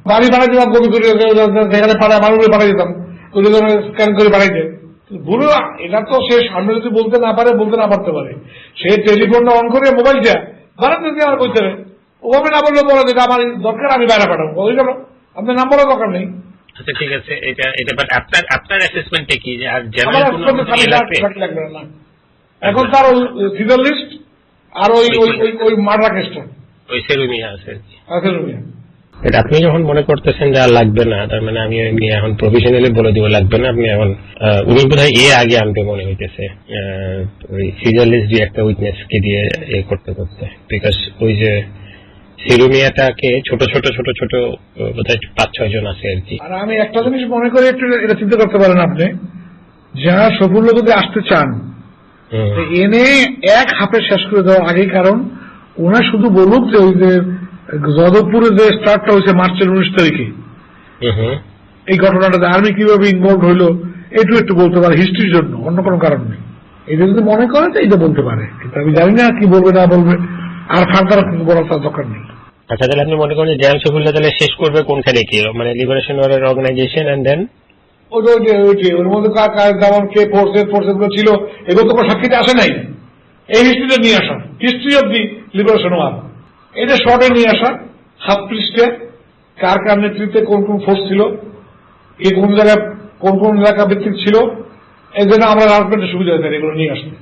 বাড়ি বানাই দিতাম, কপি করে সেখানে পাঠায় মানুষগুলো পাঠাই দিতাম, স্ক্যান করে পাঠাইতে। ভুল এটা তো সে সামনে যদি বলতে না পারে, বলতে না পারতে পারে, সে টেলিফোনটা অন করে মোবাইলটা বানাতে দিয়ে আমার বলতে হবে, ওভাবে না বললে বলে যেটা আমার দরকার আমি বাইরে পাঠাবো, ওই গেল, আপনার নাম্বারও দরকার নেই। আচ্ছা ঠিক আছে, এটা বাট আপনার অ্যাসেসমেন্টে কি যে আর লাগবে না এখন তার ওই সিজার লিস্ট আর ওই মার্ডার কেসটা ওই সেরুমিয়া আছে। সেরুমিয়া এটা আপনি যখন মনে করতেছেন যে আর লাগবে না, তার মানে আমি এখন প্রফেশনালি বলে দিব লাগবে না। আপনি এখন উনি বোধ হয় আগে আনতে মনে হইতেছে ওই সিজার লিস্ট দিয়ে একটা উইটনেস কে দিয়ে করতে করতে, বিকজ ওই যে সিরুমিয়াটাকে ছোট ছোট ছোট ছোট বোধহয় 5-6 জন আছে আর কি। আর আমি একটা জিনিস মনে করি, একটু এটা চিন্তা করতে পারেন আপনি, যারা সফল যদি আসতে চান এনে এক হাফে শেষ করে দেওয়া আগে, কারণ ওনার শুধু বলুক যে ওই যে যাদবপুরে যে স্টার্টটা হয়েছে মার্চের 19 তারিখে, এই ঘটনাটাতে আর্মি কিভাবে ইনভলভ হইলো একটু বলতে পারে হিস্ট্রির জন্য, অন্য কোনো কারণ নেই। এটা যদি মনে করে তো এটা বলতে পারে, কিন্তু আমি জানি না কি বলবে না বলবে, আর ফার্দার বলার তার দরকার নেই। আচ্ছা তাহলে আপনি মনে করেন জেএম সফিউল্লাহ তাহলে শেষ করবে কোনখানে কি, মানে লিবারেশন ওয়ারের অর্গানাইজেশন এন্ড দেন ওর মধ্যে যেমন কে ফোর্সেস গুলো ছিল এগুলো তো সাক্ষীতে আসে নাই, এই হিস্ট্রিটা নিয়ে আসা, history of the liberation war, এটা শর্টে নিয়ে আসা, 7 পৃষ্ঠে কার কার নেতৃত্বে কোন কোন ফোর্স ছিল, কে কোন জায়গায় কোন কোন এলাকা ভিত্তিক ছিল, এই জন্য আমরা রাজনীতির সুবিধা হয়ে থাকে এগুলো নিয়ে আসতে।